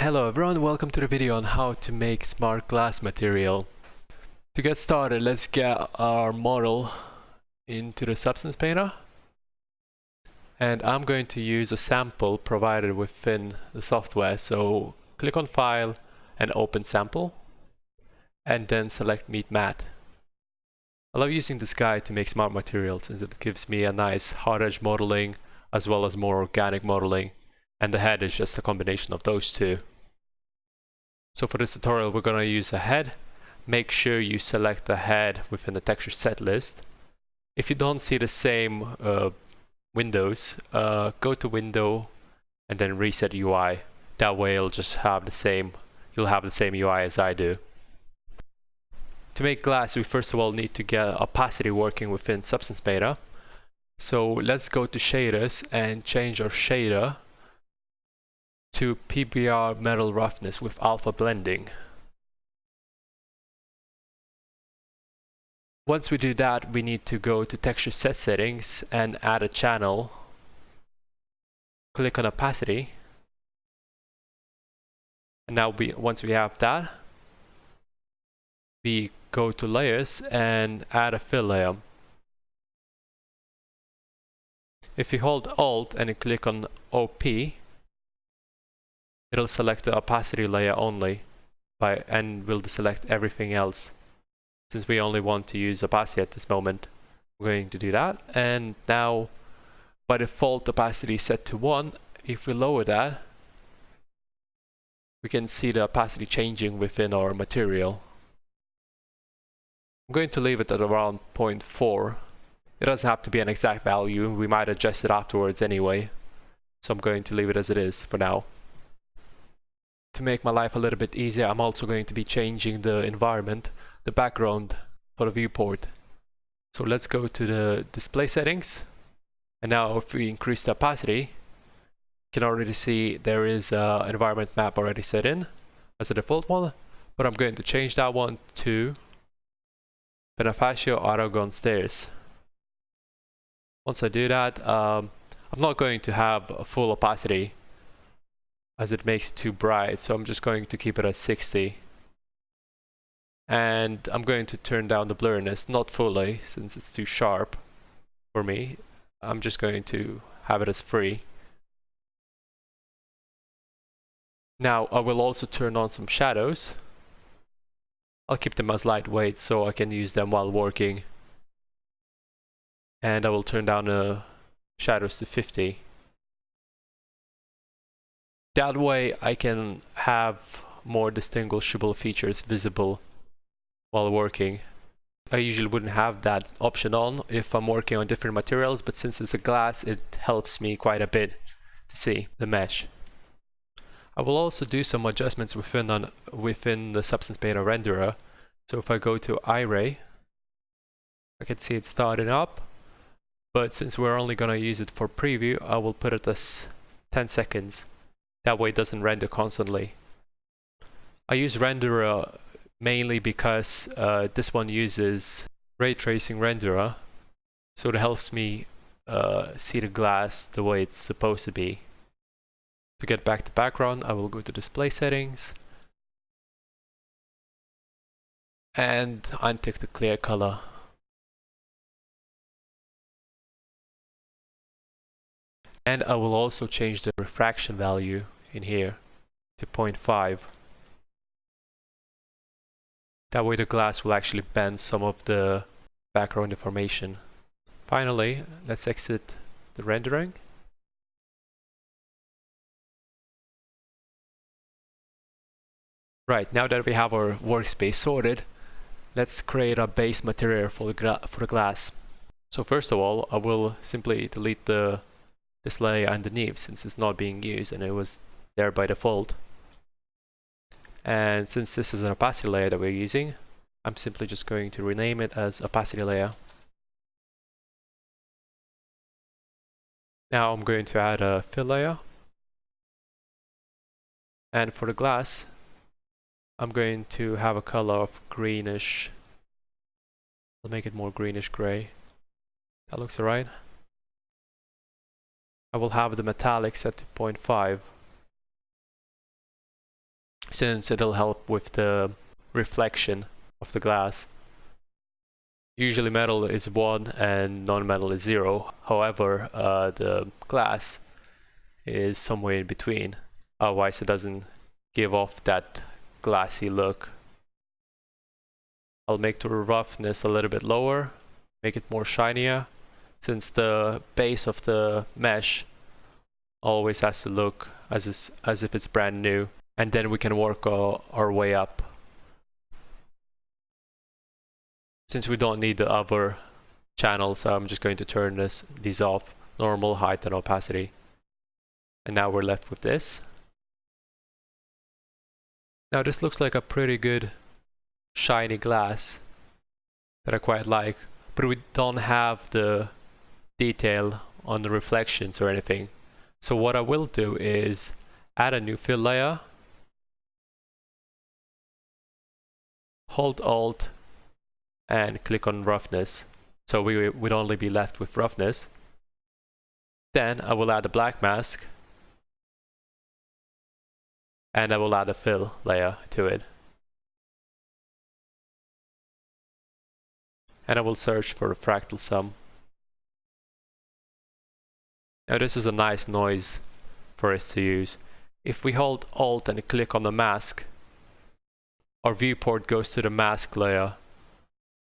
Hello everyone, welcome to the video on how to make smart glass material. To get started, let's get our model into the Substance Painter. And I'm going to use a sample provided within the software. So click on File and Open Sample, and then select Meet Matte. I love using this guide to make smart materials since it gives me a nice hard edge modeling as well as more organic modeling. And the head is just a combination of those two. So for this tutorial we're going to use a head. Make sure you select the head within the texture set list. If you don't see the same windows, go to Window and then Reset UI. That way you'll have the same UI as I do. To make glass, we first of all need to get opacity working within Substance Painter. So let's go to Shaders and change our shader to PBR Metal Roughness with Alpha Blending. Once we do that, we need to go to Texture Set Settings and add a channel. Click on Opacity. And now once we have that, we go to Layers and add a fill layer. If you hold Alt and you click on OP, it'll select the opacity layer only and will select everything else. Since we only want to use opacity at this moment, we're going to do that. And now by default opacity is set to 1. If we lower that, we can see the opacity changing within our material. I'm going to leave it at around 0.4. It doesn't have to be an exact value, we might adjust it afterwards anyway. So I'm going to leave it as it is for now. To make my life a little bit easier, I'm also going to be changing the environment, the background for the viewport. So let's go to the display settings. And now if we increase the opacity, you can already see there is an environment map already set in as a default one. But I'm going to change that one to Benefacio Aragon Stairs. Once I do that, I'm not going to have a full opacity as it makes it too bright, so I'm just going to keep it at 60. And I'm going to turn down the blurriness, not fully since it's too sharp for me. I'm just going to have it as free. Now I will also turn on some shadows. I'll keep them as lightweight so I can use them while working. And I will turn down the shadows to 50. That way I can have more distinguishable features visible while working. I usually wouldn't have that option on if I'm working on different materials, but since it's a glass, it helps me quite a bit to see the mesh. I will also do some adjustments within the Substance Painter renderer. So if I go to iRay, I can see it starting up, but since we're only going to use it for preview, I will put it as 10 seconds. That way it doesn't render constantly. I use renderer mainly because this one uses ray tracing renderer, so it helps me see the glass the way it's supposed to be. To get back to background, I will go to display settings and untick the clear color. And I will also change the refraction value in here to 0.5. That way the glass will actually bend some of the background information. Finally, let's exit the rendering. Right, now that we have our workspace sorted, let's create a base material for the glass. So first of all, I will simply delete this layer underneath since it's not being used and it was there by default. And since this is an opacity layer that we're using, I'm simply just going to rename it as opacity layer. Now I'm going to add a fill layer. And for the glass, I'm going to have a color of greenish. I'll make it more greenish gray. That looks alright. I will have the metallic set to 0.5. since it'll help with the reflection of the glass. Usually metal is 1 and non-metal is 0. However, the glass is somewhere in between. Otherwise it doesn't give off that glassy look. I'll make the roughness a little bit lower, make it more shinier, since the base of the mesh always has to look as if it's brand new, and then we can work our way up. Since we don't need the other channels, I'm just going to turn these off, normal, height, and opacity. And now we're left with this. Now this looks like a pretty good shiny glass that I quite like, but we don't have the detail on the reflections or anything. So what I will do is add a new fill layer, hold Alt, and click on roughness. So we would only be left with roughness. Then I will add a black mask, and I will add a fill layer to it. And I will search for a fractal sum. Now this is a nice noise for us to use. If we hold Alt and click on the mask, our viewport goes to the mask layer,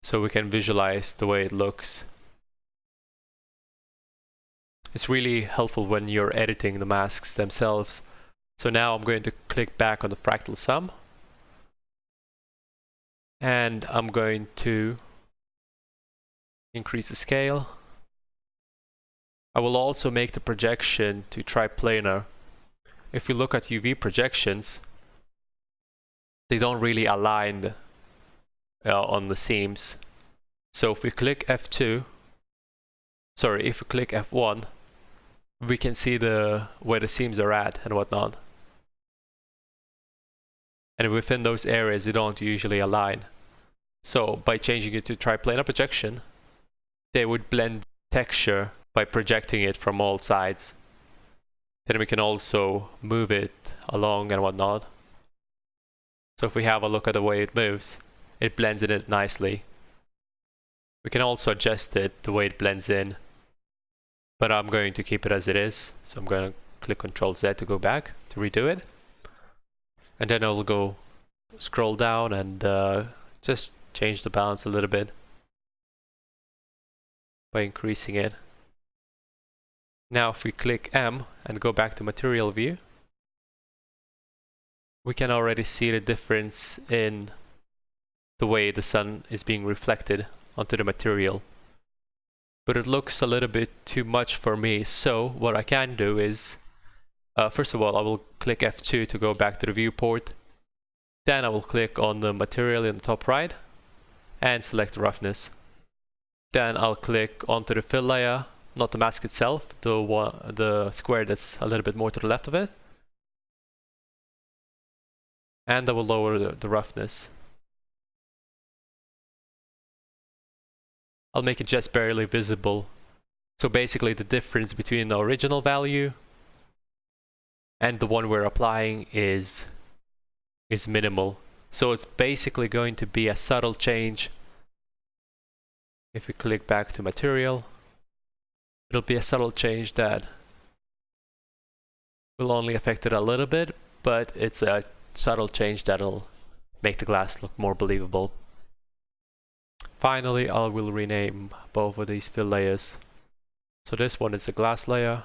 so we can visualize the way it looks. It's really helpful when you're editing the masks themselves. So now I'm going to click back on the fractal sum, and I'm going to increase the scale. I will also make the projection to triplanar. If you look at UV projections, they don't really align on the seams. So if we click F1, we can see where the seams are at and whatnot. And within those areas, they don't usually align. So by changing it to triplanar projection, they would blend texture by projecting it from all sides. Then we can also move it along and whatnot. So if we have a look at the way it moves, it blends in it nicely. We can also adjust it the way it blends in, but I'm going to keep it as it is. So I'm going to click Ctrl Z to go back to redo it. And then I'll go scroll down and just change the balance a little bit by increasing it. Now if we click M and go back to material view, we can already see the difference in the way the sun is being reflected onto the material. But it looks a little bit too much for me, so what I can do is, first of all, I will click F2 to go back to the viewport. Then I will click on the material in the top right and select roughness. Then I'll click onto the fill layer, not the mask itself, the square that's a little bit more to the left of it. And I will lower the roughness. I'll make it just barely visible. So basically the difference between the original value and the one we're applying is minimal. So it's basically going to be a subtle change. If we click back to material, it'll be a subtle change that will only affect it a little bit, but it's a subtle change that'll make the glass look more believable. Finally, I will rename both of these fill layers. So this one is the glass layer,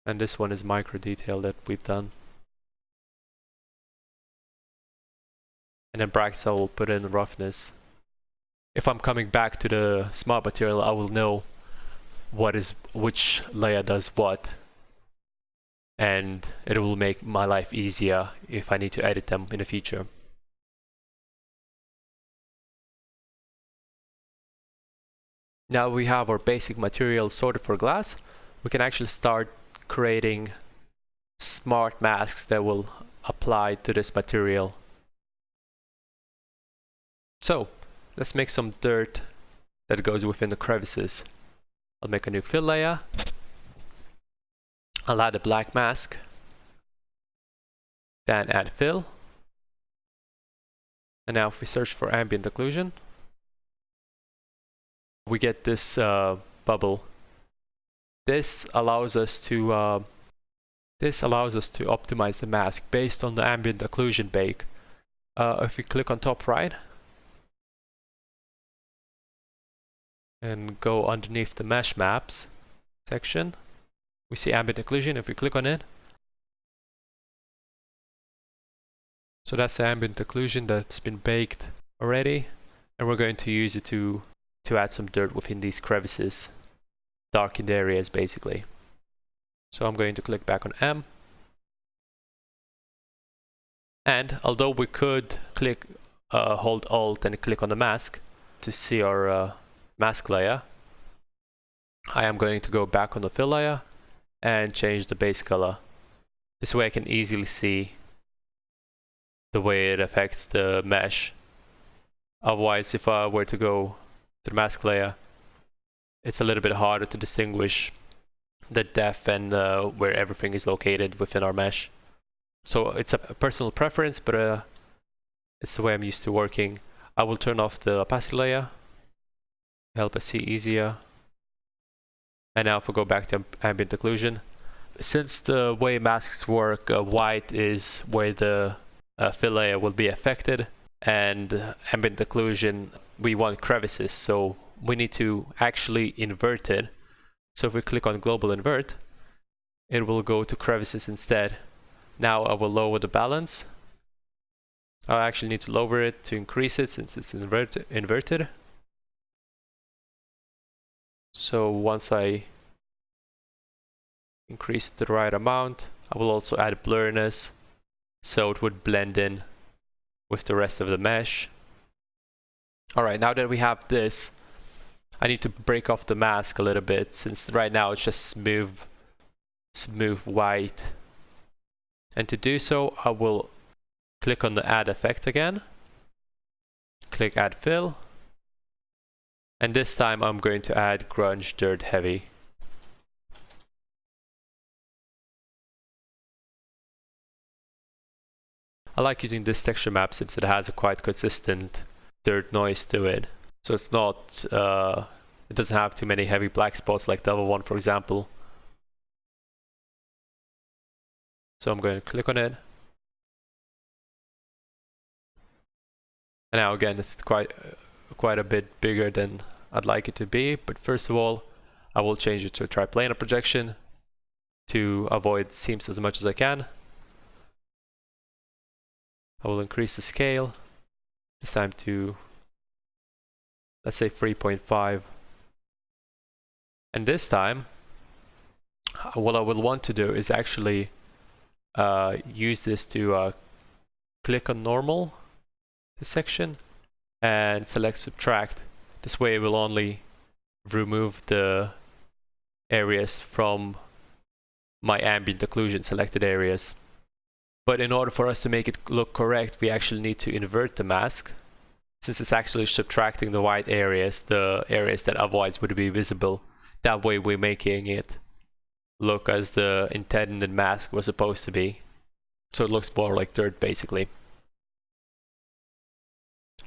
and this one is micro detail that we've done. And in brackets I will put in roughness. If I'm coming back to the smart material, I will know which layer does what, and it will make my life easier if I need to edit them in the future. Now we have our basic material sorted for glass, we can actually start creating smart masks that will apply to this material. So let's make some dirt that goes within the crevices. I'll make a new fill layer. I'll add a black mask, then add fill. And now if we search for ambient occlusion, we get this bubble. This allows us to optimize the mask based on the ambient occlusion bake. If we click on top right and go underneath the mesh maps section, we see ambient occlusion. If we click on it, so that's the ambient occlusion that's been baked already, and we're going to use it to add some dirt within these crevices, darkened areas basically. So I'm going to click back on M, and although we could click hold Alt and click on the mask to see our mask layer, I am going to go back on the fill layer and change the base color. This way I can easily see the way it affects the mesh. Otherwise, if I were to go to the mask layer, it's a little bit harder to distinguish the depth and where everything is located within our mesh. So it's a personal preference, but it's the way I'm used to working. I will turn off the opacity layer, help us see easier. And now if we go back to ambient occlusion, since the way masks work, white is where the fill layer will be affected, and ambient occlusion, we want crevices, so we need to actually invert it. So if we click on global invert, it will go to crevices instead. Now I will lower the balance. I actually need to lower it to increase it since it's inverted. So once I increase it to the right amount, I will also add blurriness so it would blend in with the rest of the mesh. Alright, now that we have this, I need to break off the mask a little bit, since right now it's just smooth white. And to do so, I will click on the add effect again, click add fill, and this time I'm going to add grunge dirt heavy. I like using this texture map since it has a quite consistent dirt noise to it. So it's not, it doesn't have too many heavy black spots like the other one, for example. So I'm going to click on it. And now again, it's quite a bit bigger than I'd like it to be. But first of all, I will change it to a triplanar projection to avoid seams as much as I can. I will increase the scale, this time to, let's say 3.5. And this time, what I will want to do is actually use this to click on normal, this section, and select subtract. This way it will only remove the areas from my ambient occlusion selected areas. But in order for us to make it look correct, we actually need to invert the mask, since it's actually subtracting the white areas, the areas that otherwise would be visible. That way we're making it look as the intended mask was supposed to be. So it looks more like dirt basically.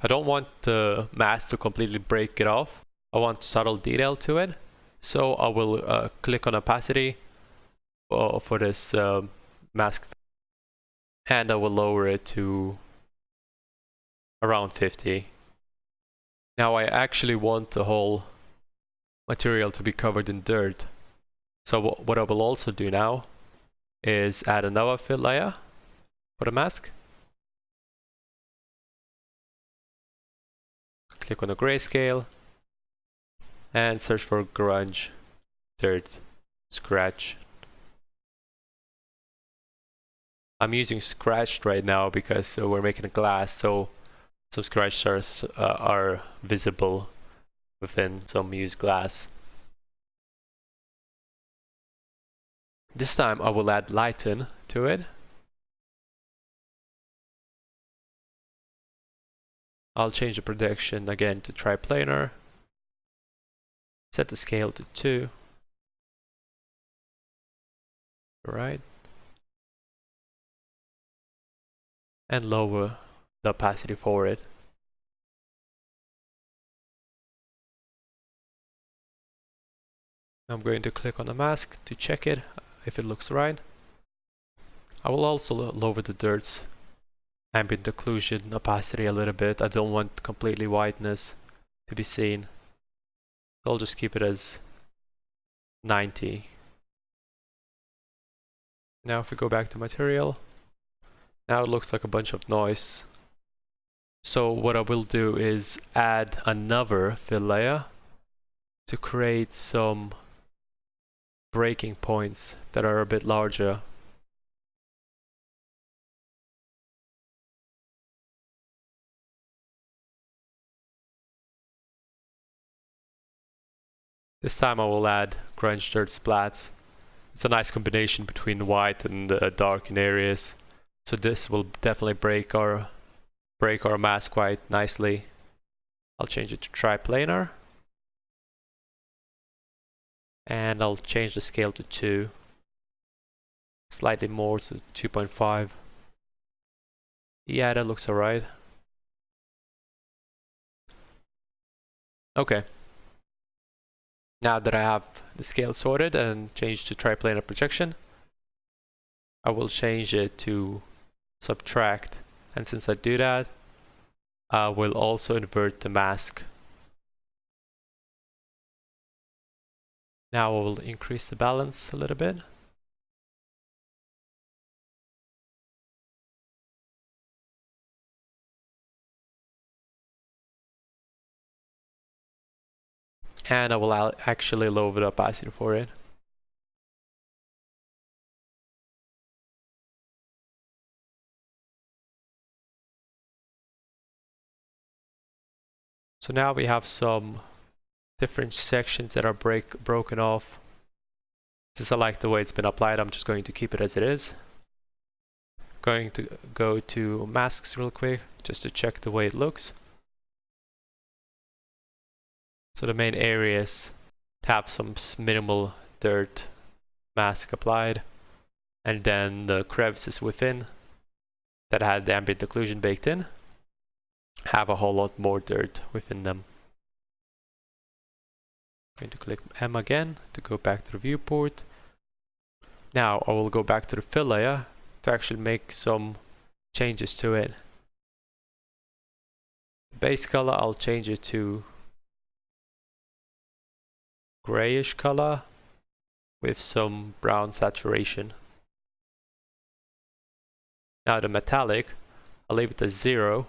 I don't want the mask to completely break it off. I want subtle detail to it. So I will click on opacity for this mask, and I will lower it to around 50. Now I actually want the whole material to be covered in dirt. So what I will also do now is add another fill layer for the mask. Click on the grayscale and search for grunge dirt scratch. I'm using scratched right now because we're making a glass, so some scratch are visible within some used glass. This time I will add lighten to it. I'll change the projection again to triplanar. Set the scale to 2. right, and lower the opacity for it. I'm going to click on the mask to check it if it looks right. I will also lower the dirt's ambient occlusion opacity a little bit. I don't want completely whiteness to be seen. So I'll just keep it as 90. Now if we go back to material, now it looks like a bunch of noise. So what I will do is add another fill layer to create some breaking points that are a bit larger. This time I will add grunge dirt splats. It's a nice combination between white and dark in areas. So this will definitely break our mask quite nicely. I'll change it to triplanar. And I'll change the scale to 2. Slightly more, so 2.5. Yeah, that looks alright. Okay. Now that I have the scale sorted and changed to triplanar projection, I will change it to subtract. And since I do that, I will also invert the mask. Now I will increase the balance a little bit. And I will actually lower the opacity for it. So now we have some different sections that are broken off. Since I like the way it's been applied, I'm just going to keep it as it is. Going to go to masks real quick just to check the way it looks. So the main areas have some minimal dirt mask applied, and then the crevices within that had the ambient occlusion baked in have a whole lot more dirt within them. I'm going to click M again to go back to the viewport. Now I will go back to the fill layer to actually make some changes to it. The base color, I'll change it to grayish color with some brown saturation. Now the metallic, I'll leave it as 0.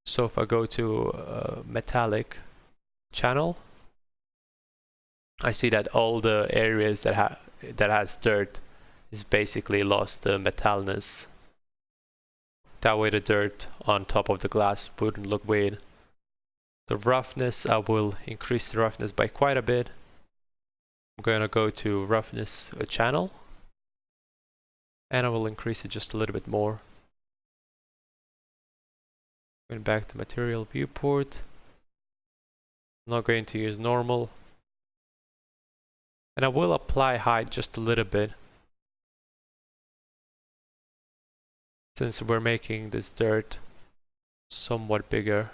So if I go to metallic channel, I see that all the areas that has dirt is basically lost the metalness. That way the dirt on top of the glass wouldn't look weird. The roughness, I will increase the roughness by quite a bit. I'm going to go to roughness channel, and I will increase it just a little bit more. Going back to material viewport. I'm not going to use normal. And I will apply height just a little bit, since we're making this dirt somewhat bigger.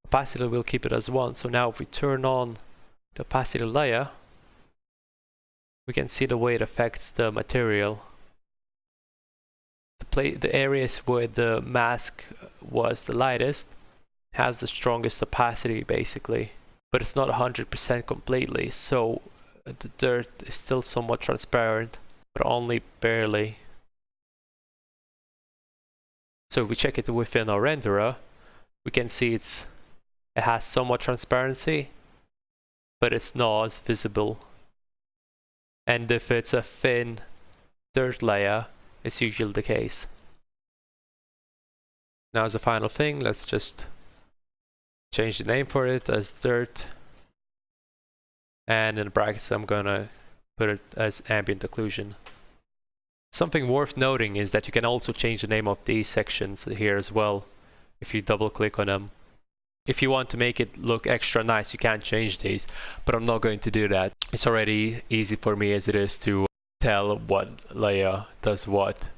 Opacity, will keep it as 1. So now if we turn on the opacity layer, we can see the way it affects the material. The areas where the mask was the lightest has the strongest opacity basically, but it's not 100% completely, so the dirt is still somewhat transparent, but only barely. So if we check it within our renderer, we can see it has somewhat transparency, but it's not as visible. And if it's a thin dirt layer, it's usually the case. Now as a final thing, let's just change the name for it as dirt. And in the brackets, I'm gonna put it as ambient occlusion. Something worth noting is that you can also change the name of these sections here as well, if you double click on them. If you want to make it look extra nice, you can change these, but I'm not going to do that. It's already easy for me as it is to tell what layer does what.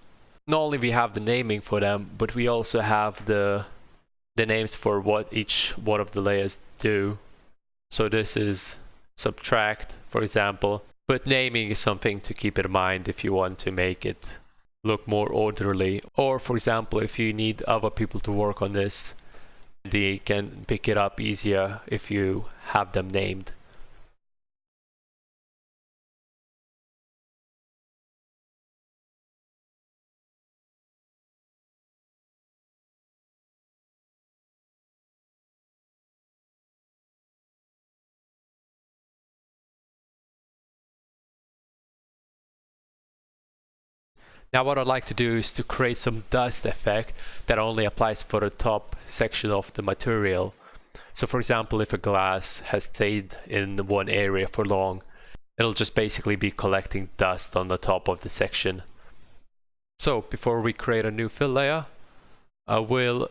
Not only we have the naming for them, but we also have the names for what each one of the layers do. So this is subtract, for example, but naming is something to keep in mind if you want to make it look more orderly, or for example if you need other people to work on this, they can pick it up easier if you have them named. Now what I'd like to do is to create some dust effect that only applies for the top section of the material. So for example, if a glass has stayed in one area for long, it'll just basically be collecting dust on the top of the section. So before we create a new fill layer, I will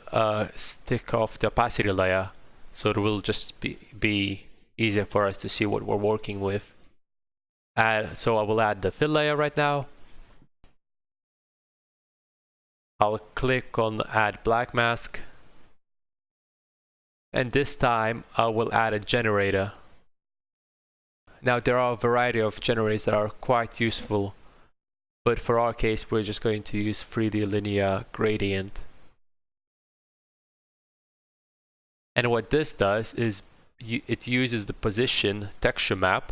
stick off the opacity layer so it will just be easier for us to see what we're working with. So I will add the fill layer right now. I'll click on add black mask, and this time I will add a generator. Now there are a variety of generators that are quite useful, but for our case we're just going to use 3D linear gradient. And what this does is it uses the position texture map,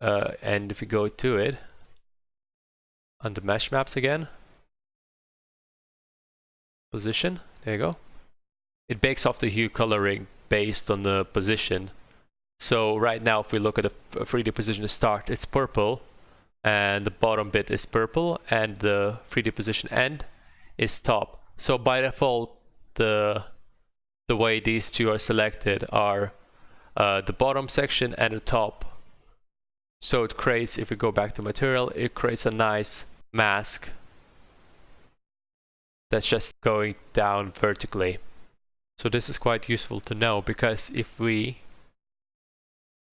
and if you go to it on the mesh maps again, position, there you go, it bakes off the hue coloring based on the position. So right now if we look at the 3D position start, it's purple, and the bottom bit is purple, and the 3D position end is top. So by default the way these two are selected are the bottom section and the top. So it creates, if we go back to material, it creates a nice mask that's just going down vertically. So this is quite useful to know, because if we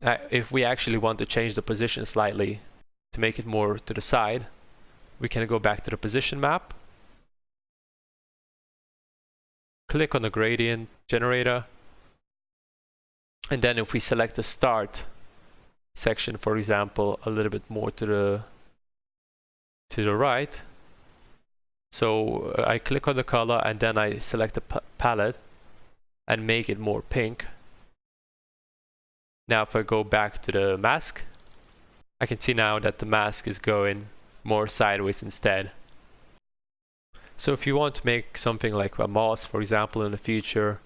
actually want to change the position slightly to make it more to the side, we can go back to the position map, click on the gradient generator, and then if we select the start section, for example, a little bit more to the right, so I click on the color and then I select the palette and make it more pink. Now if I go back to the mask, I can see now that the mask is going more sideways instead. So if you want to make something like a moss, for example, in the future,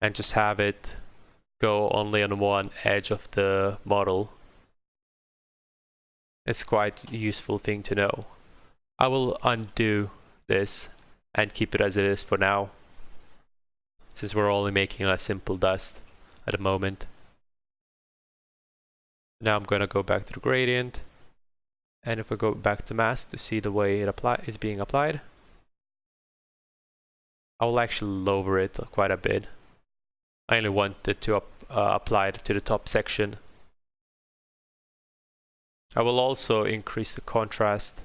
and just have it go only on one edge of the model, it's quite a useful thing to know. I will undo this and keep it as it is for now, since we're only making a simple dust at the moment. Now I'm going to go back to the gradient, and if we go back to mask to see the way it is being applied, I will actually lower it quite a bit. I only want it to apply it to the top section. I will also increase the contrast.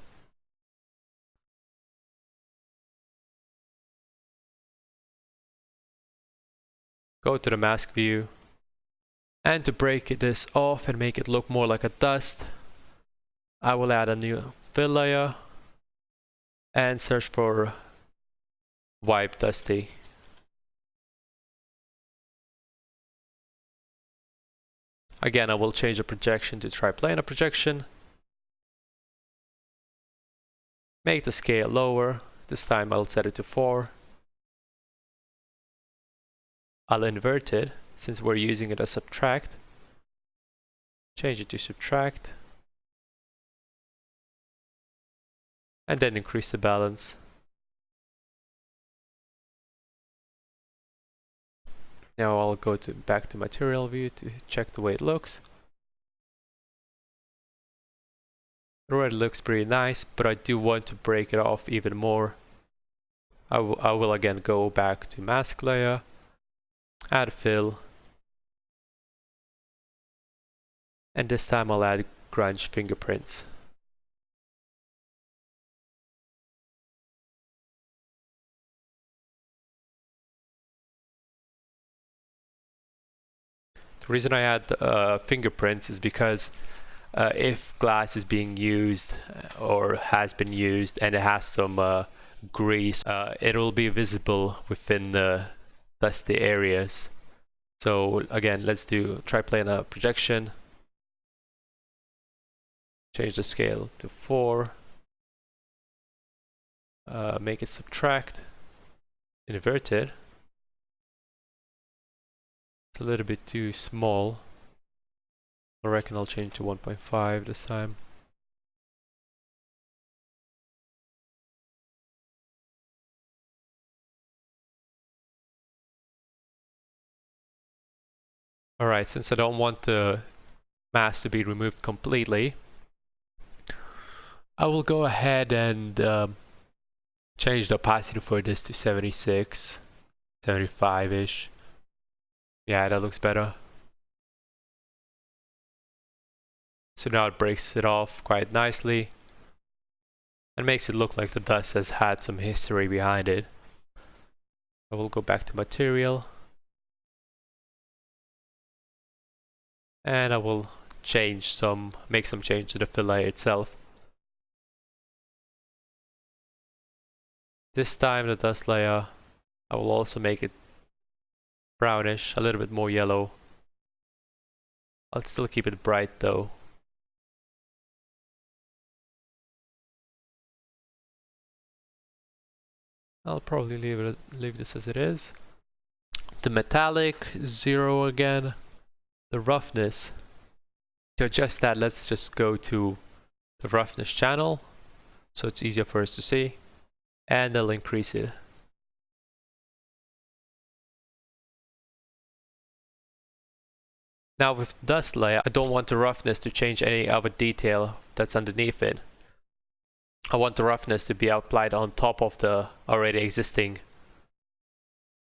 Go to the mask view, and to break this off and make it look more like a dust, I will add a new fill layer and search for wipe dusty. Again, I will change the projection to triplanar projection. Make the scale lower. This time I'll set it to 4. I'll invert it, since we're using it as subtract. Change it to subtract. And then increase the balance. Now I'll go back to material view to check the way it looks. It already looks pretty nice, but I do want to break it off even more. I will again go back to mask layer, add fill, and this time I'll add grunge fingerprints. reason I add fingerprints is because if glass is being used or has been used and it has some grease, it will be visible within the dusty areas. So again, let's do triplanar projection. Change the scale to 4. Make it subtract. Invert it. It's a little bit too small. I reckon I'll change to 1.5 this time. Alright, since I don't want the mask to be removed completely, I will go ahead and change the opacity for this to 76, 75-ish. Yeah, that looks better. So now it breaks it off quite nicely and makes it look like the dust has had some history behind it. I will go back to material and I will make some change to the fill layer itself. This time the dust layer, I will also make it brownish, a little bit more yellow. I'll still keep it bright though. I'll probably leave this as it is. The metallic, 0 again. The roughness. To adjust that, let's just go to the roughness channel so it's easier for us to see, and I'll increase it. Now with dust layer, I don't want the roughness to change any other detail that's underneath it. I want the roughness to be applied on top of the already existing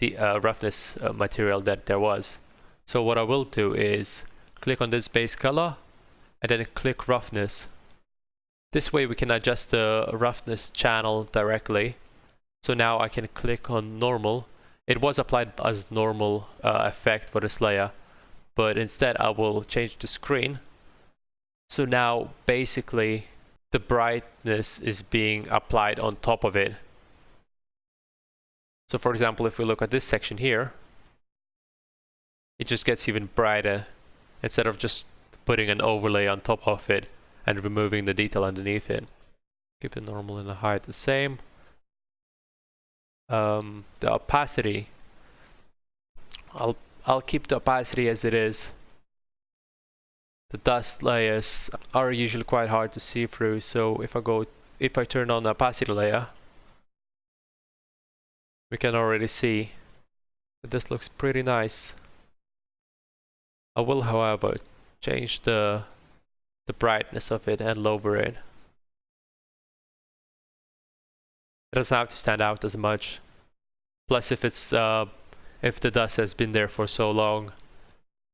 roughness material that there was. So what I will do is click on this base color and then click roughness. This way we can adjust the roughness channel directly. So now I can click on normal. It was applied as normal effect for this layer, but instead I will change the screen. So now basically the brightness is being applied on top of it. So for example, if we look at this section here, it just gets even brighter instead of just putting an overlay on top of it and removing the detail underneath it. Keep the normal and the height the same. The opacity, I'll keep the opacity as it is. The dust layers are usually quite hard to see through, so if I turn on the opacity layer, we can already see that this looks pretty nice. I will, however, change the brightness of it and lower it. It doesn't have to stand out as much. Plus, if the dust has been there for so long,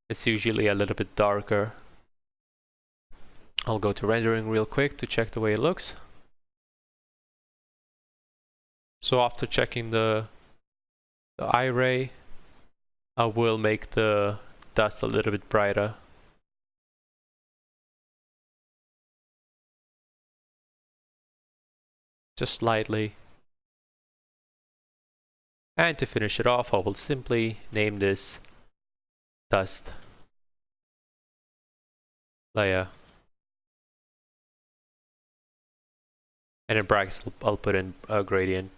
it's usually a little bit darker. I'll go to rendering real quick to check the way it looks. So after checking the eye ray, I will make the dust a little bit brighter. Just slightly. And to finish it off, I will simply name this dust layer. And in brackets, I'll put in a gradient.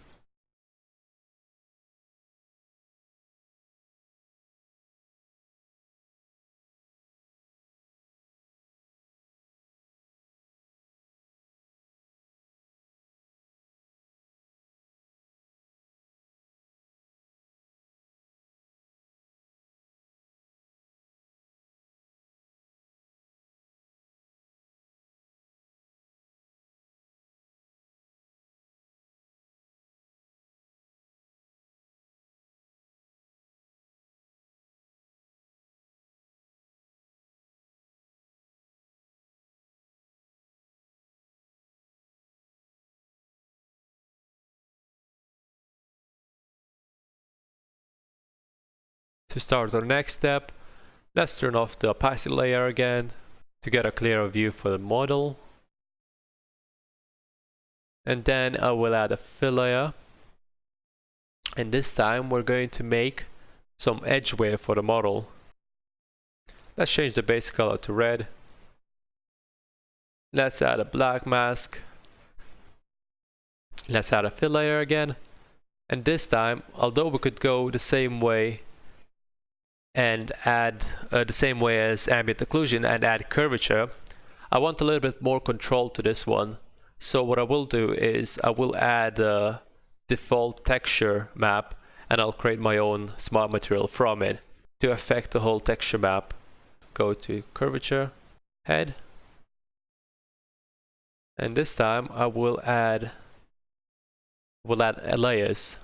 To start our next step, Let's turn off the opacity layer again to get a clearer view for the model. And then I will add a fill layer. And this time we're going to make some edge wear for the model. Let's change the base color to red. Let's add a black mask. Let's add a fill layer again. And this time, although we could go the same way and add the same way as ambient occlusion and add curvature, I want a little bit more control to this one. So what I will do is I will add a default texture map and I'll create my own smart material from it. To affect the whole texture map, go to curvature, head, and this time I will add layers.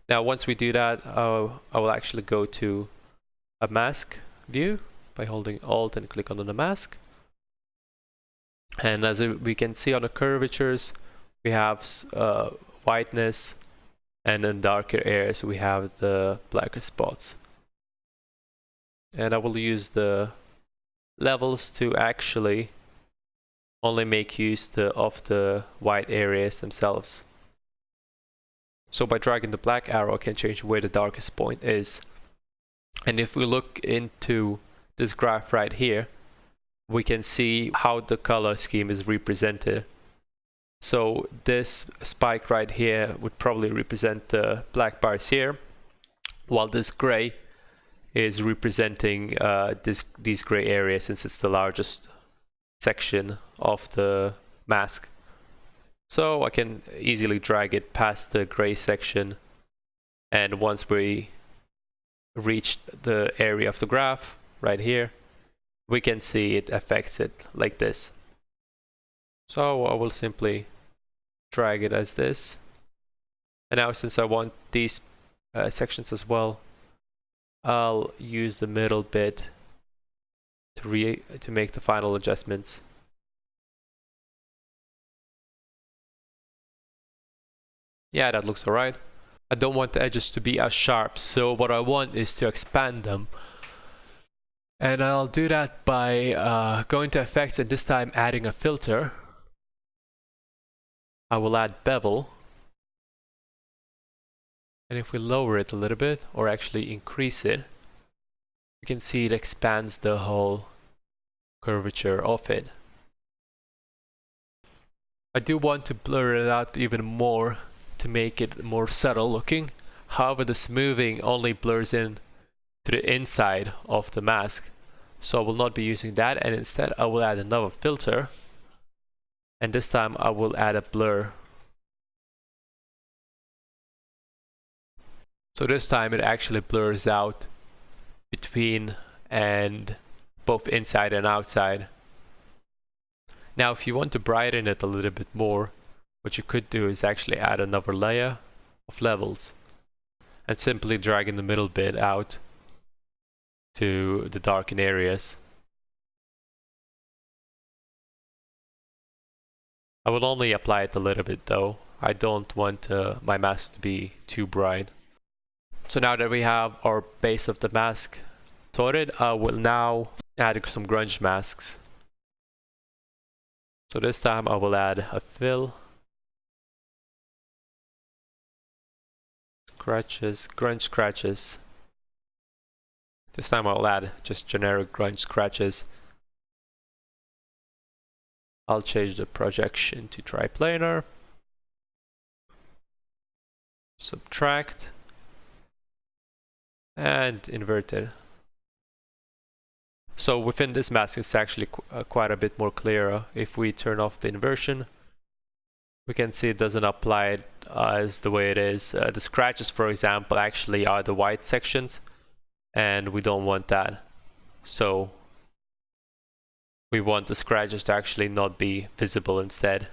Now once we do that, I will actually go to a mask view by holding Alt and click on the mask. And as we can see on the curvatures, we have whiteness, and in darker areas we have the blacker spots. And I will use the levels to actually only make use of the white areas themselves. So by dragging the black arrow, I can change where the darkest point is. And if we look into this graph right here, we can see how the color scheme is represented. So this spike right here would probably represent the black bars here, while this gray is representing these gray areas, since it's the largest section of the mask. So I can easily drag it past the gray section, and once we reach the area of the graph right here, we can see it affects it like this. So I will simply drag it as this. And now since I want these sections as well, I'll use the middle bit to make the final adjustments. Yeah, that looks alright. I don't want the edges to be as sharp, so what I want is to expand them. And I'll do that by going to effects and this time adding a filter. I will add bevel. And if we lower it a little bit, or actually increase it, you can see it expands the whole curvature of it. I do want to blur it out even more to make it more subtle looking. However, the smoothing only blurs in to the inside of the mask, so I will not be using that, and instead I will add another filter, and this time I will add a blur. So this time it actually blurs out between and both inside and outside. Now if you want to brighten it a little bit more, what you could do is actually add another layer of levels and simply dragging the middle bit out to the darkened areas. I will only apply it a little bit though. I don't want my mask to be too bright. So now that we have our base of the mask sorted, I will now add some grunge masks. So this time I will add a fill, scratches, grunge scratches. This time I'll add just generic grunge scratches. I'll change the projection to triplanar. Subtract. And inverted. So within this mask it's actually quite a bit more clearer. If we turn off the inversion, we can see it doesn't apply it as the way it is. The scratches, for example, actually are the white sections, and we don't want that. So we want the scratches to actually not be visible instead.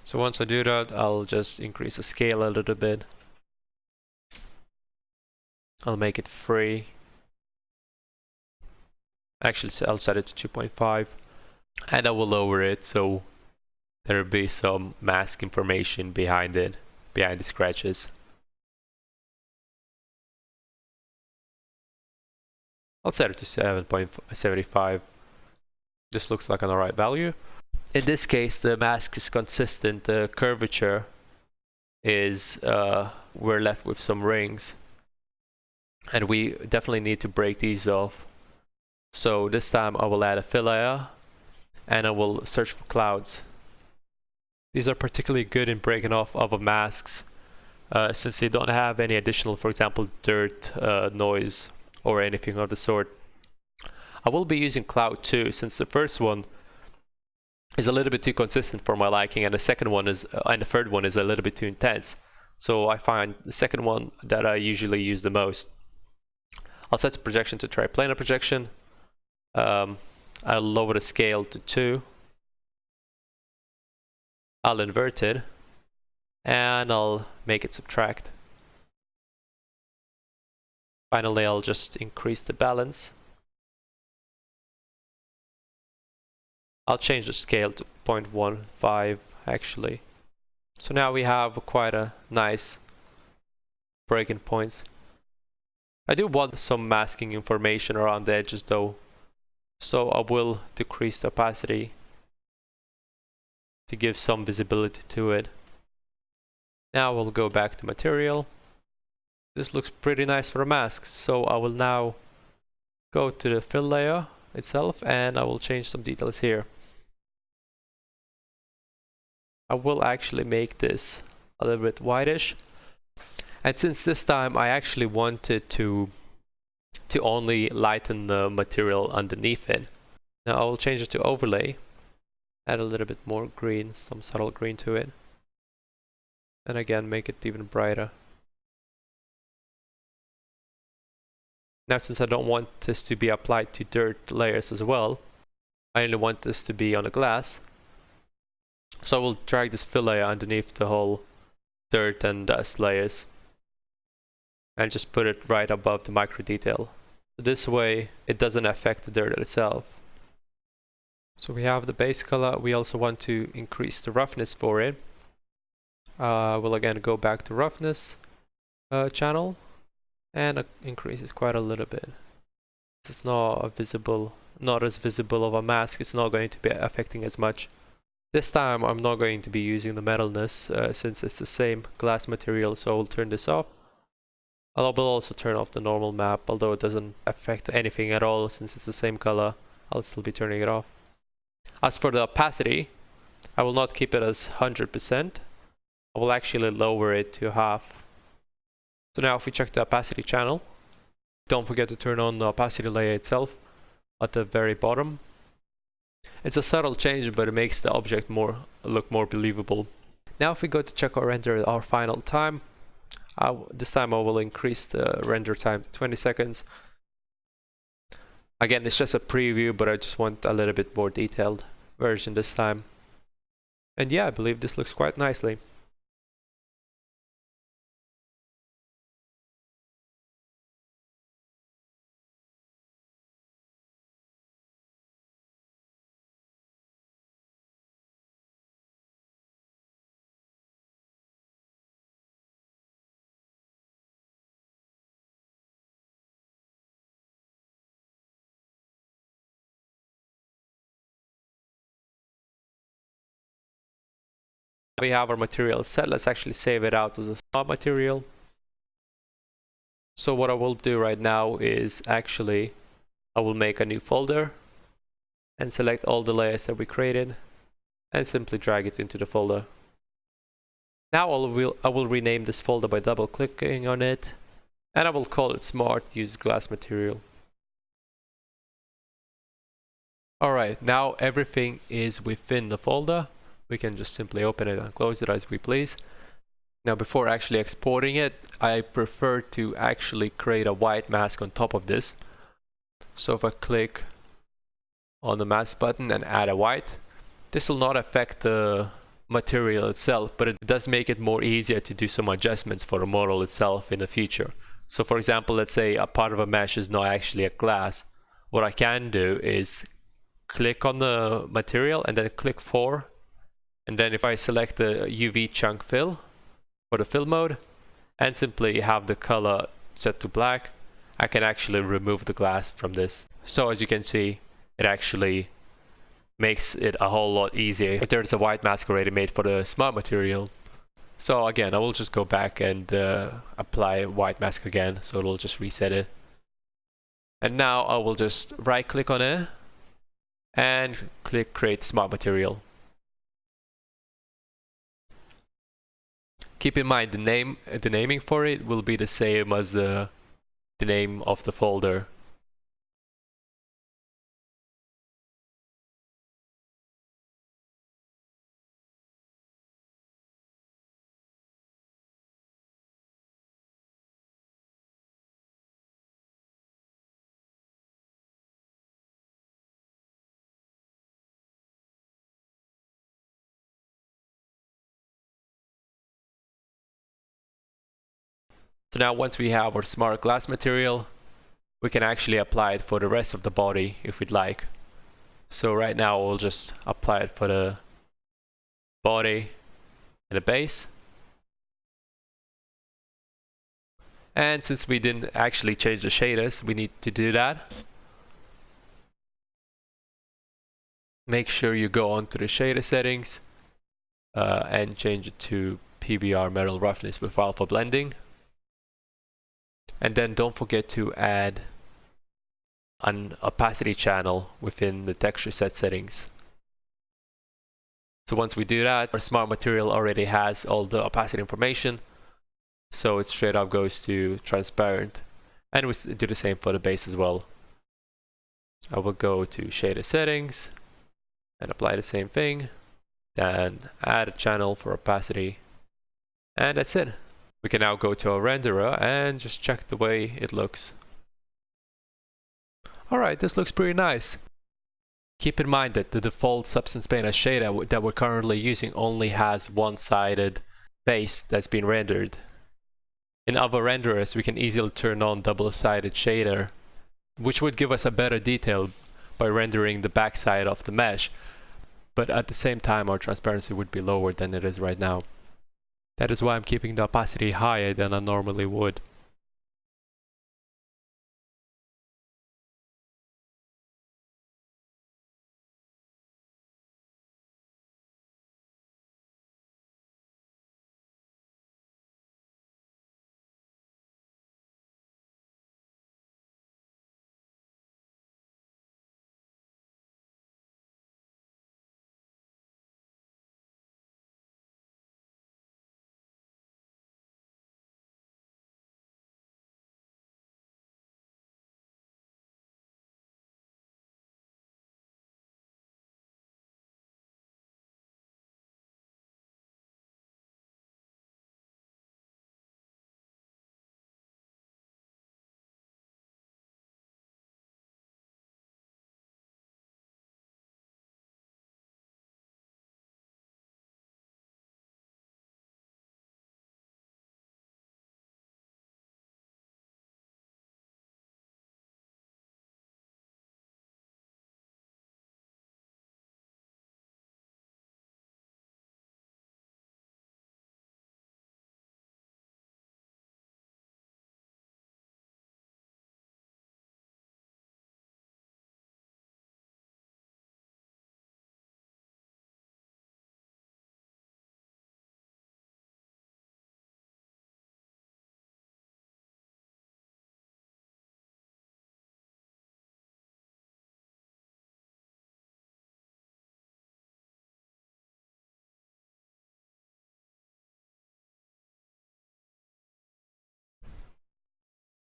So once I do that, I'll just increase the scale a little bit. I'll make it free. Actually, I'll set it to 2.5, and I will lower it so there will be some mask information behind it, behind the scratches. I'll set it to 7.75. This looks like an alright value. In this case, the mask is consistent. The curvature is, we're left with some rings. And we definitely need to break these off. So this time I will add a fill layer and I will search for clouds. These are particularly good in breaking off other masks since they don't have any additional, for example, dirt, noise, or anything of the sort. I will be using Cloud 2 since the first one is a little bit too consistent for my liking, and the second one is, and the third one is a little bit too intense. So I find the second one that I usually use the most. I'll set the projection to triplanar projection. I'll lower the scale to 2. I'll invert it, and I'll make it subtract. Finally, I'll just increase the balance. I'll change the scale to 0.15 actually. So now we have quite a nice breaking points. I do want some masking information around the edges though, so I will decrease the opacity to give some visibility to it. Now we'll go back to material. This looks pretty nice for a mask, so I will now go to the fill layer itself and I will change some details here. I will actually make this a little bit whitish, and since this time I actually wanted to only lighten the material underneath it, now I will change it to overlay, add a little bit more green, some subtle green to it, and again make it even brighter. Now since I don't want this to be applied to dirt layers as well, I only want this to be on the glass. So I will drag this fill layer underneath the whole dirt and dust layers and just put it right above the micro detail. This way it doesn't affect the dirt itself. So we have the base color. We also want to increase the roughness for it. We'll again go back to roughness channel and increase it quite a little bit. It's not as visible of a mask. It's not going to be affecting as much. This time I'm not going to be using the metalness since it's the same glass material, so I will turn this off. I will also turn off the normal map, although it doesn't affect anything at all since it's the same color. I'll still be turning it off. As for the opacity, I will not keep it as 100%. I will actually lower it to half. So now if we check the opacity channel, don't forget to turn on the opacity layer itself at the very bottom. It's a subtle change, but it makes the object look more believable. Now if we go to check or render our final time, this time I will increase the render time to 20 seconds. Again, it's just a preview, but I just want a little bit more detailed version this time. And yeah, I believe this looks quite nicely. We have our material set. Let's actually save it out as a smart material. So what I will do right now is actually I will make a new folder and select all the layers that we created and simply drag it into the folder. Now I will rename this folder by double clicking on it, and I will call it Smart Use Glass Material. Alright, now everything is within the folder. We can just simply open it and close it as we please. Now before actually exporting it, I prefer to actually create a white mask on top of this. So if I click on the mask button and add a white, this will not affect the material itself, but it does make it more easier to do some adjustments for the model itself in the future. So for example, let's say a part of a mesh is not actually a glass. What I can do is click on the material and then click 4. And then if I select the UV chunk fill for the fill mode and simply have the color set to black, I can actually remove the glass from this. So as you can see, it actually makes it a whole lot easier if there's a white mask already made for the smart material. So again, I will just go back and apply white mask again, so it'll just reset it. And now I will just right click on it and click create smart material. Keep in mind the naming for it will be the same as the name of the folder. So now once we have our smart glass material, we can actually apply it for the rest of the body if we'd like. So right now we'll just apply it for the body and the base. And since we didn't actually change the shaders, we need to do that. Make sure you go onto the shader settings and change it to PBR metal roughness with alpha blending. And then don't forget to add an opacity channel within the texture set settings. So once we do that, our smart material already has all the opacity information, so it straight up goes to transparent. And we do the same for the base as well. I will go to shader settings and apply the same thing, then add a channel for opacity, and that's it. We can now go to our renderer and just check the way it looks. Alright, this looks pretty nice. Keep in mind that the default Substance Painter shader that we're currently using only has one-sided base that's been rendered. In other renderers, we can easily turn on double-sided shader, which would give us a better detail by rendering the backside of the mesh, but at the same time our transparency would be lower than it is right now. That is why I'm keeping the opacity higher than I normally would.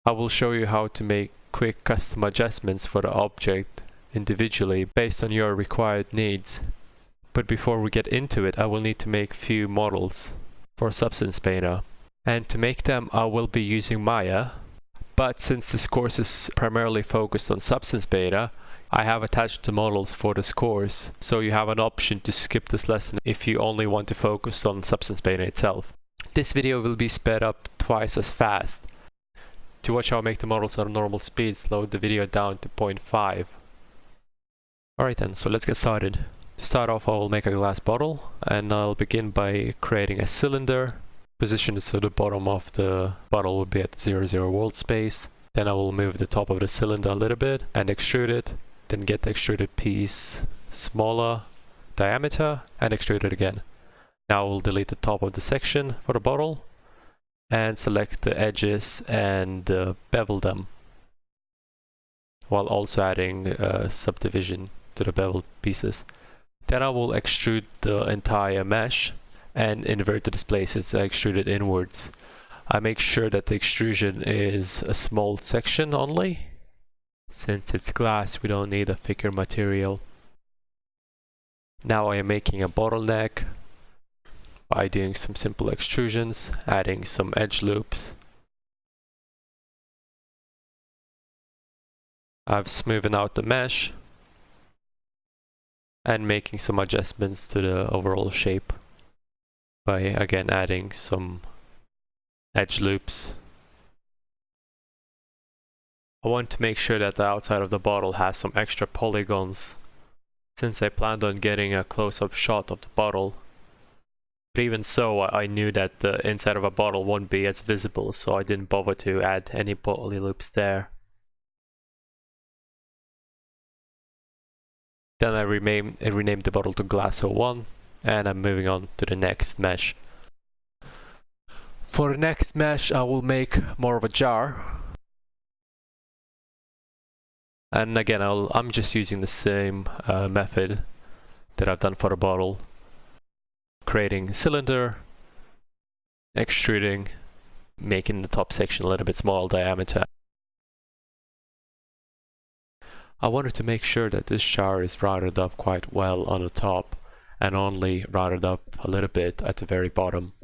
I will show you how to make quick custom adjustments for the object individually based on your required needs. But before we get into it, I will need to make few models for Substance Painter. And to make them, I will be using Maya. But since this course is primarily focused on Substance Painter, I have attached the models for this course, so you have an option to skip this lesson if you only want to focus on Substance Painter itself. This video will be sped up twice as fast. To watch how I make the models at normal speed, slow the video down to 0.5. Alright then, so let's get started. To start off, I will make a glass bottle, and I'll begin by creating a cylinder. Position it so the bottom of the bottle will be at 0, 0 world space. Then I will move the top of the cylinder a little bit and extrude it. Then get the extruded piece smaller diameter and extrude it again. Now we'll delete the top of the section for the bottle and select the edges and bevel them, while also adding subdivision to the beveled pieces. Then I will extrude the entire mesh and invert the displaces. I extrude it inwards. I make sure that the extrusion is a small section only. Since it's glass, we don't need a thicker material. Now I am making a bottleneck by doing some simple extrusions, adding some edge loops. I've smoothed out the mesh and making some adjustments to the overall shape by again adding some edge loops. I want to make sure that the outside of the bottle has some extra polygons, since I planned on getting a close-up shot of the bottle. But even so, I knew that the inside of a bottle won't be as visible, so I didn't bother to add any poly loops there. Then I renamed the bottle to Glass 01, and I'm moving on to the next mesh. For the next mesh, I will make more of a jar. And again, I'm just using the same method that I've done for the bottle. Creating a cylinder, extruding, making the top section a little bit smaller diameter. I wanted to make sure that this jar is routed up quite well on the top and only routed up a little bit at the very bottom.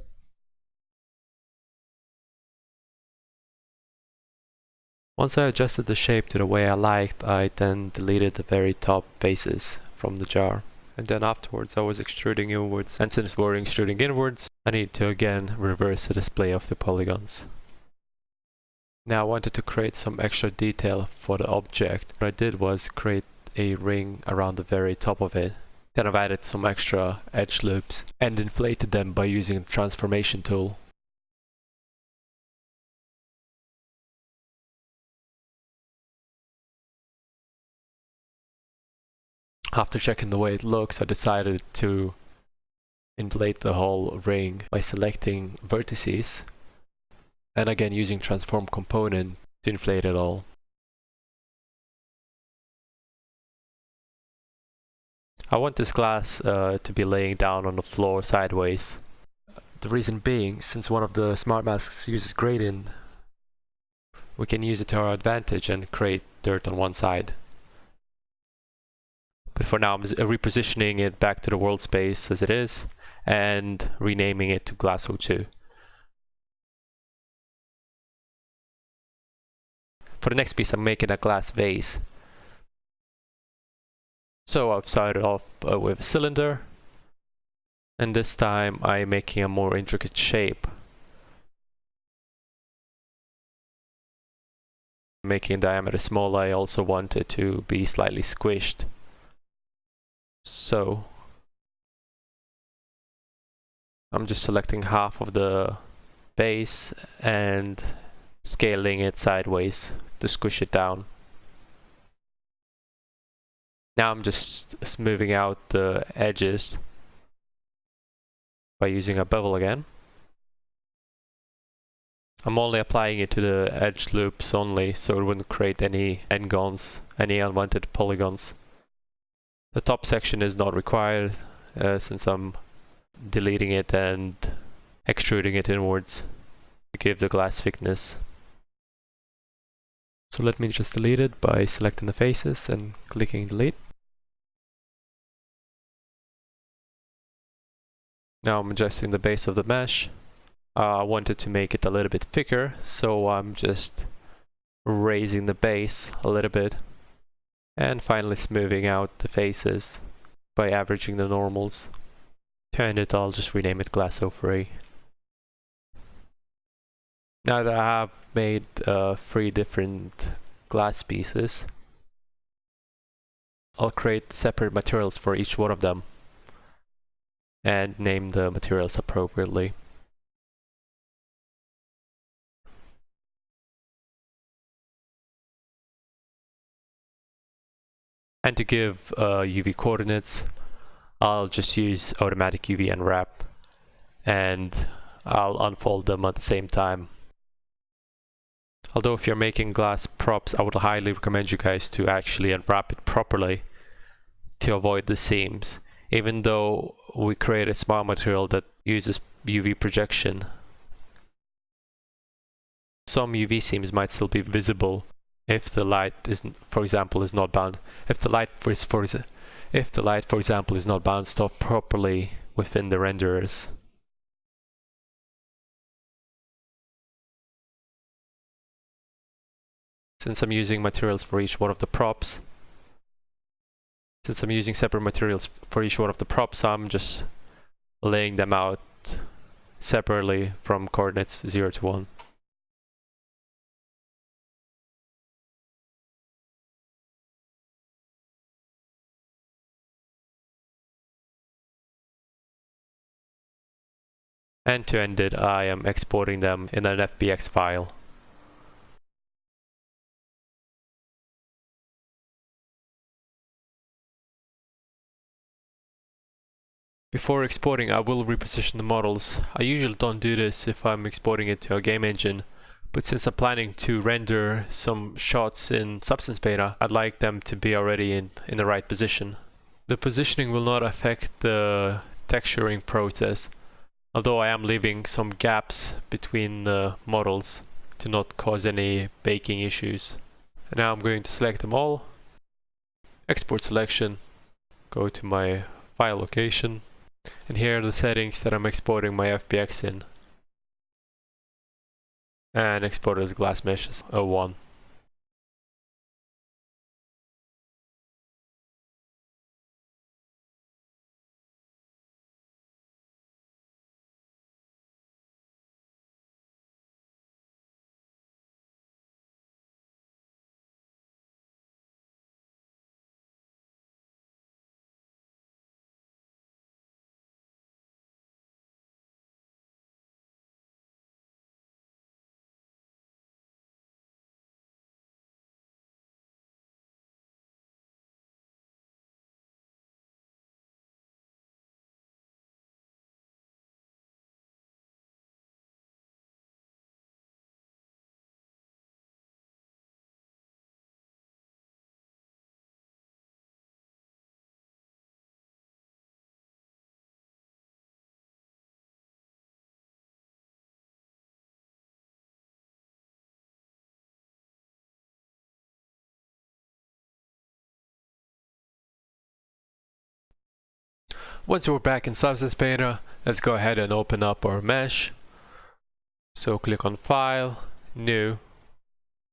Once I adjusted the shape to the way I liked, I then deleted the very top faces from the jar. And then afterwards I was extruding inwards, and since we're extruding inwards, I need to again reverse the display of the polygons. Now I wanted to create some extra detail for the object. What I did was create a ring around the very top of it. Then I've added some extra edge loops and inflated them by using the transformation tool. After checking the way it looks, I decided to inflate the whole ring by selecting vertices and again using transform component to inflate it all. I want this glass to be laying down on the floor sideways. The reason being, since one of the smart masks uses gradient, we can use it to our advantage and create dirt on one side. But for now, I'm repositioning it back to the world space as it is and renaming it to Glass 02. For the next piece, I'm making a glass vase. So I've started off with a cylinder, and this time I'm making a more intricate shape. Making diameter smaller, I also want it to be slightly squished. So I'm just selecting half of the base and scaling it sideways to squish it down. Now I'm just smoothing out the edges by using a bevel again. I'm only applying it to the edge loops only, so it wouldn't create any n-gons, any unwanted polygons. The top section is not required since I'm deleting it and extruding it inwards to give the glass thickness. So let me just delete it by selecting the faces and clicking delete. Now I'm adjusting the base of the mesh. I wanted to make it a little bit thicker, so I'm just raising the base a little bit and finally smoothing out the faces by averaging the normals. And I'll just rename it Glass 03. Now that I have made 3 different glass pieces, I'll create separate materials for each one of them and name the materials appropriately. And to give UV coordinates, I'll just use automatic UV unwrap, and I'll unfold them at the same time. Although if you're making glass props, I would highly recommend you guys to actually unwrap it properly to avoid the seams. Even though we create a smart material that uses UV projection, some UV seams might still be visible if the light isn't, for example, is not bound. If the light, for example, is not bounced off properly within the renderers. Since I'm using materials for each one of the props, since I'm using separate materials for each one of the props, I'm just laying them out separately from coordinates 0 to 1. And to end it, I am exporting them in an FBX file. Before exporting, I will reposition the models. I usually don't do this if I'm exporting it to a game engine, but since I'm planning to render some shots in Substance Painter, I'd like them to be already in the right position. The positioning will not affect the texturing process, although I am leaving some gaps between the models to not cause any baking issues. And now I'm going to select them all, export selection, go to my file location, and here are the settings that I'm exporting my FBX in. And export as glass meshes 01. Once we're back in Substance Painter, let's go ahead and open up our mesh. So click on File, New.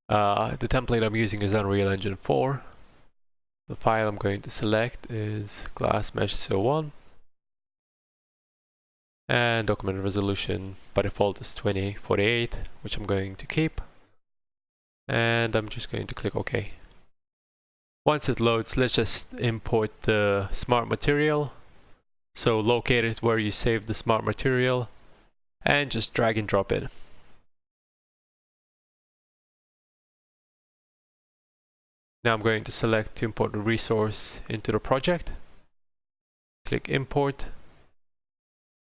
The template I'm using is Unreal Engine 4. The file I'm going to select is Glass Mesh 01. And document resolution by default is 2048, which I'm going to keep. And I'm just going to click OK. Once it loads, let's just import the smart material. So locate it where you saved the smart material and just drag and drop it. Now I'm going to select to import the resource into the project. Click import.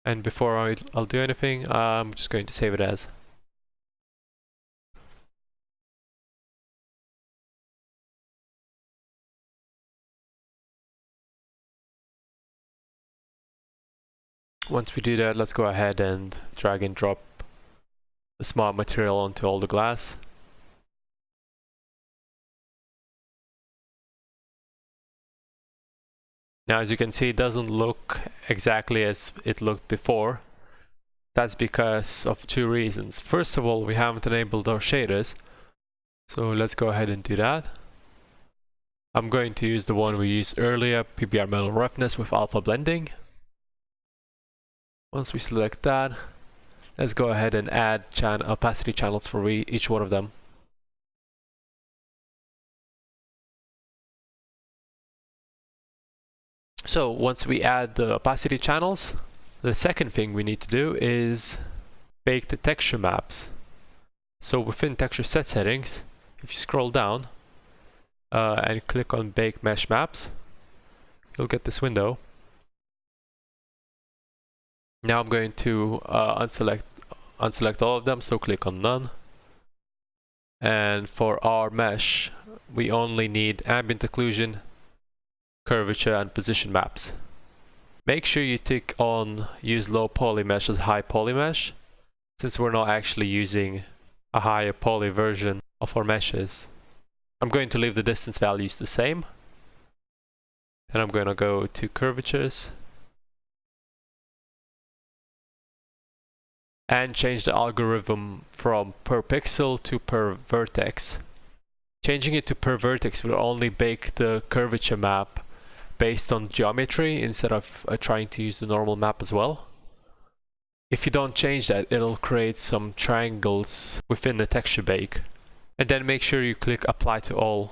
And before I'll do anything, I'm just going to save it as. Once we do that, let's go ahead and drag and drop the smart material onto all the glass. Now as you can see, it doesn't look exactly as it looked before. That's because of two reasons. First of all, we haven't enabled our shaders. So let's go ahead and do that. I'm going to use the one we used earlier, PBR Metal Roughness with alpha blending. Once we select that, let's go ahead and add opacity channels for each one of them. So once we add the opacity channels, the second thing we need to do is bake the texture maps. So within texture set settings, if you scroll down, and click on Bake Mesh Maps. You'll get this window. Now I'm going to unselect all of them, so click on None. And for our mesh, we only need ambient occlusion, curvature, and position maps. Make sure you tick on Use low poly mesh as high poly mesh, since we're not actually using a higher poly version of our meshes. I'm going to leave the distance values the same. And I'm going to go to curvatures and change the algorithm from per pixel to per vertex. Changing it to per vertex will only bake the curvature map based on geometry instead of trying to use the normal map as well. If you don't change that, it'll create some triangles within the texture bake. And then make sure you click Apply to All.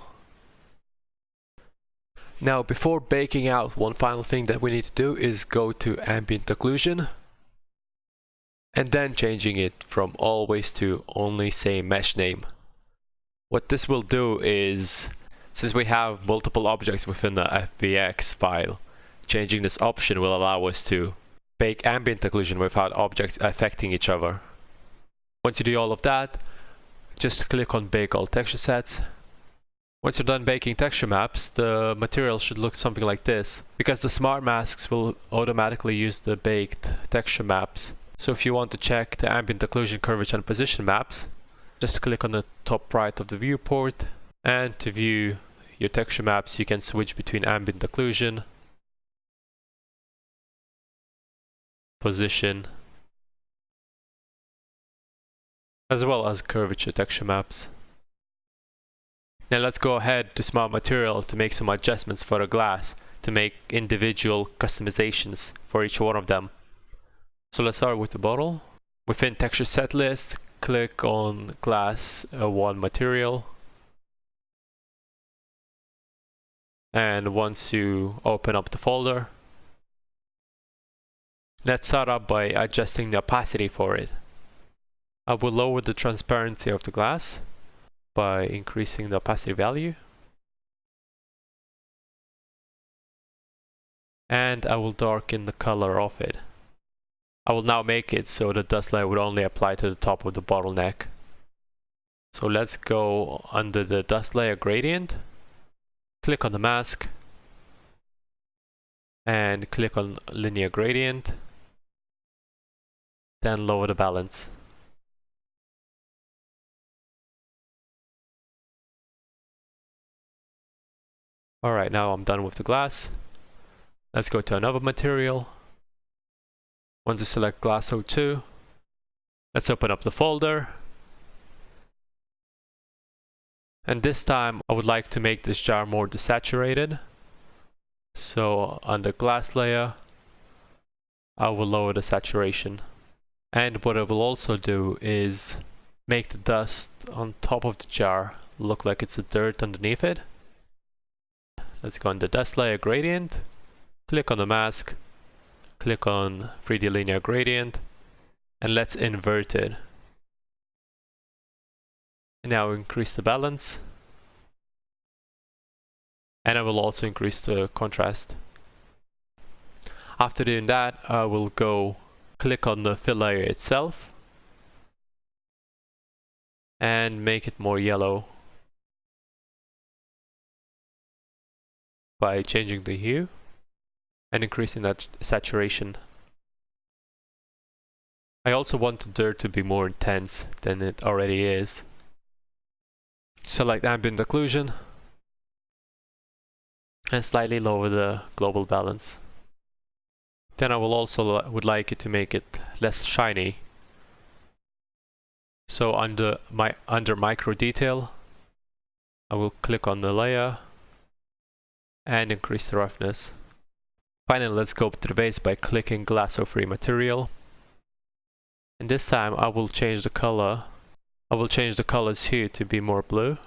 Now, before baking out, one final thing that we need to do is go to Ambient Occlusion and then changing it from always to only say mesh name. What this will do is, since we have multiple objects within the FBX file, changing this option will allow us to bake ambient occlusion without objects affecting each other. Once you do all of that, just click on Bake All Texture Sets. Once you're done baking texture maps, the material should look something like this, because the smart masks will automatically use the baked texture maps. So if you want to check the ambient occlusion, curvature, and position maps, just click on the top right of the viewport, and to view your texture maps you can switch between ambient occlusion, position, as well as curvature texture maps. Now let's go ahead to Smart Material to make some adjustments for the glass to make individual customizations for each one of them. So let's start with the bottle. Within Texture Set List, click on Glass 1 Material. And once you open up the folder, let's start up by adjusting the opacity for it. I will lower the transparency of the glass by increasing the opacity value. And I will darken the color of it. I will now make it so the dust layer would only apply to the top of the bottleneck. So let's go under the dust layer gradient, click on the mask, and click on linear gradient, then lower the balance. Alright, now I'm done with the glass. Let's go to another material. Once you select Glass 02, let's open up the folder. And this time I would like to make this jar more desaturated. So on the glass layer, I will lower the saturation. And what I will also do is make the dust on top of the jar look like it's the dirt underneath it. Let's go on the dust layer gradient, click on the mask, click on 3D linear gradient, and let's invert it. And now increase the balance. And I will also increase the contrast. After doing that, I will go click on the fill layer itself and make it more yellow by changing the hue and increasing that saturation. I also want the dirt to be more intense than it already is. Select ambient occlusion and slightly lower the global balance. Then I will also would like it to make it less shiny. So under micro detail, I will click on the layer and increase the roughness. Finally, let's go to the base by clicking Glass 03 Material. And this time I will change the color. I will change the color's hue to be more blue.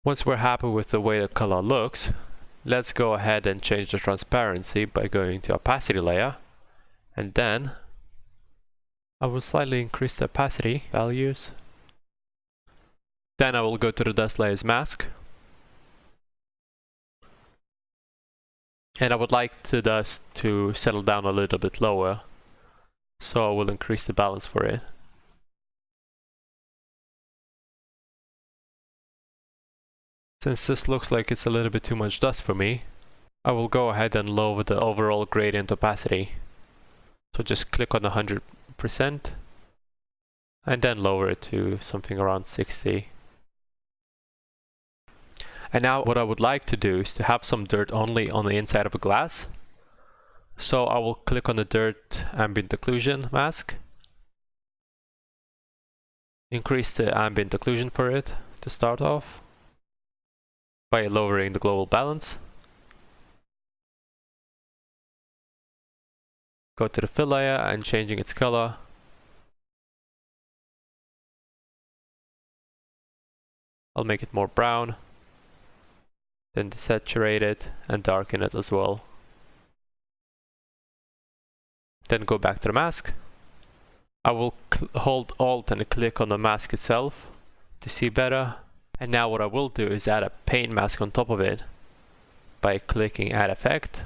Once we're happy with the way the color looks, let's go ahead and change the transparency by going to opacity layer, and then I will slightly increase the opacity values Then I will go to the dust layers mask. And I would like the dust to settle down a little bit lower. So I will increase the balance for it. Since this looks like it's a little bit too much dust for me, I will go ahead and lower the overall gradient opacity. So just click on 100% and then lower it to something around 60. And now what I would like to do is to have some dirt only on the inside of a glass. So I will click on the dirt ambient occlusion mask. Increase the ambient occlusion for it to start off by lowering the global balance. Go to the fill layer and changing its color. I'll make it more brown. Then desaturate it and darken it as well. Then go back to the mask. I will hold Alt and click on the mask itself to see better. And now what I will do is add a paint mask on top of it by clicking Add Effect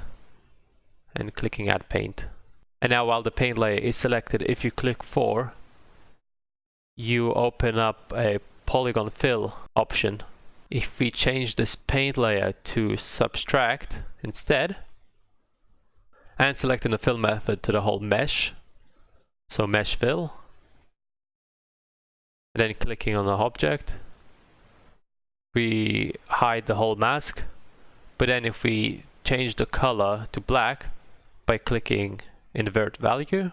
and clicking Add Paint. And now while the paint layer is selected, if you click 4, you open up a polygon fill option. If we change this paint layer to subtract instead, and selecting the fill method to the whole mesh, so mesh fill, and then clicking on the object, we hide the whole mask. But then if we change the color to black by clicking invert value,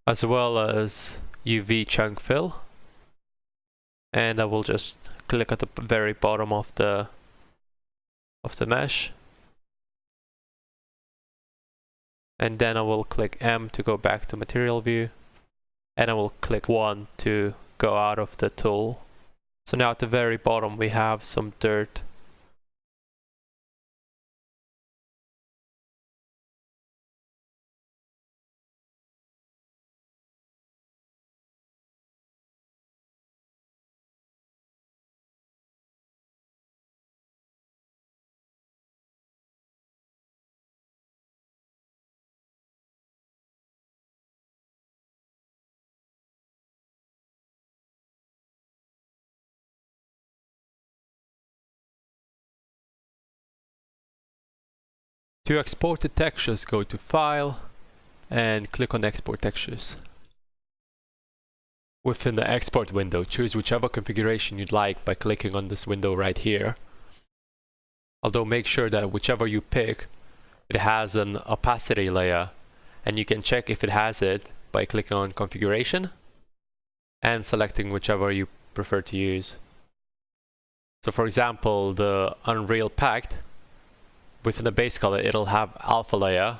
as well as UV chunk fill, and I will just click at the very bottom of the mesh, and then I will click M to go back to material view, and I will click 1 to go out of the tool. So now at the very bottom we have some dirt. To export the textures, go to File and click on Export Textures. Within the export window, choose whichever configuration you'd like by clicking on this window right here. Although make sure that whichever you pick, it has an opacity layer, and you can check if it has it by clicking on Configuration and selecting whichever you prefer to use. So for example, the Unreal Pact, within the base color it'll have alpha layer,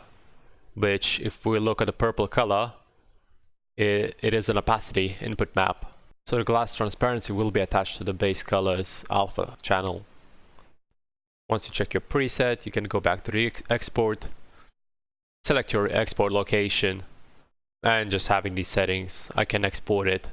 which if we look at the purple color, it is an opacity input map. So the glass transparency will be attached to the base color's alpha channel. Once you check your preset, you can go back to the export, select your export location, and just having these settings, I can export it.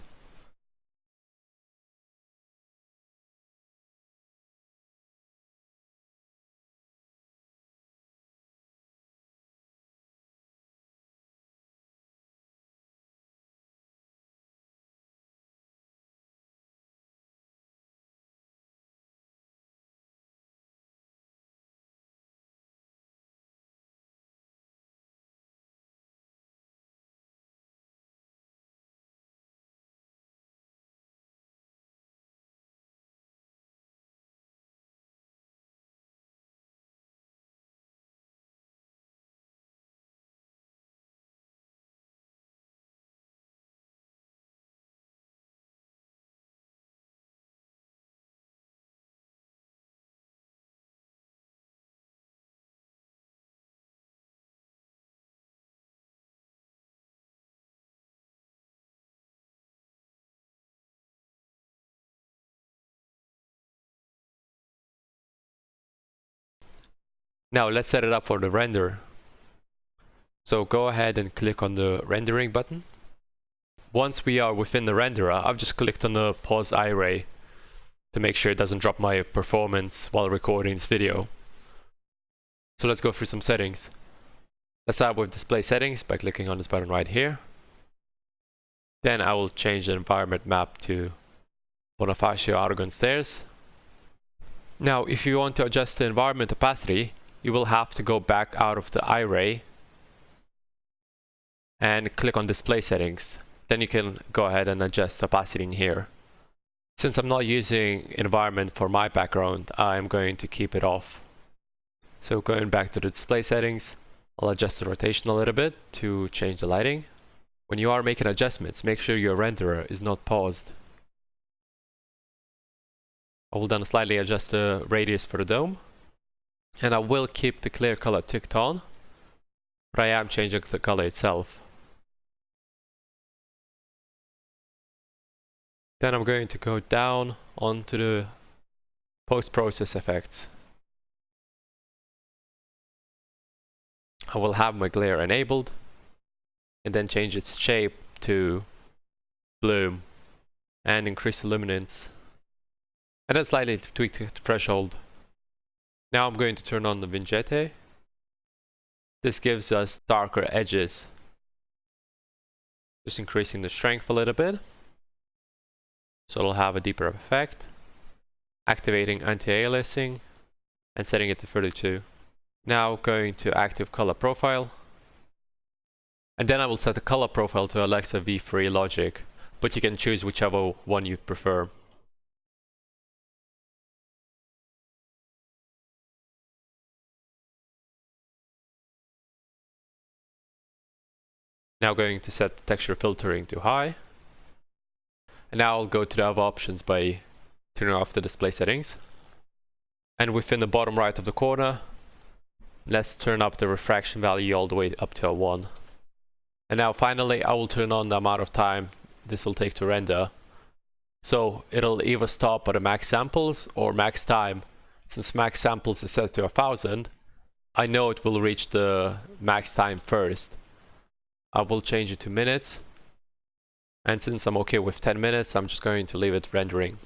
Now let's set it up for the render. So go ahead and click on the rendering button. Once we are within the renderer, I've just clicked on the pause iRay to make sure it doesn't drop my performance while recording this video. So let's go through some settings. Let's start with display settings by clicking on this button right here. Then I will change the environment map to Bonifacio Aragon Stairs. Now, if you want to adjust the environment opacity, you will have to go back out of the iRay and click on display settings. Then you can go ahead and adjust opacity in here. Since I'm not using environment for my background, I'm going to keep it off. So going back to the display settings, I'll adjust the rotation a little bit to change the lighting. When you are making adjustments, make sure your renderer is not paused. I will then slightly adjust the radius for the dome. And I will keep the clear color ticked on, but I am changing the color itself. Then I'm going to go down onto the post-process effects. I will have my glare enabled and then change its shape to bloom and increase the luminance. And then slightly tweak the threshold. Now I'm going to turn on the vignette. This gives us darker edges. Just increasing the strength a little bit, so it'll have a deeper effect. Activating anti-aliasing and setting it to 32. Now going to active color profile. And then I will set the color profile to Alexa V3 Logic, but you can choose whichever one you prefer. Now going to set the texture filtering to high. And now I'll go to the other options by turning off the display settings. And within the bottom right of the corner, let's turn up the refraction value all the way up to a 1. And now finally I will turn on the amount of time this will take to render. So it'll either stop at a max samples or max time. Since max samples is set to 1000, I know it will reach the max time first. I will change it to minutes, and since I'm okay with 10 minutes, I'm just going to leave it rendering.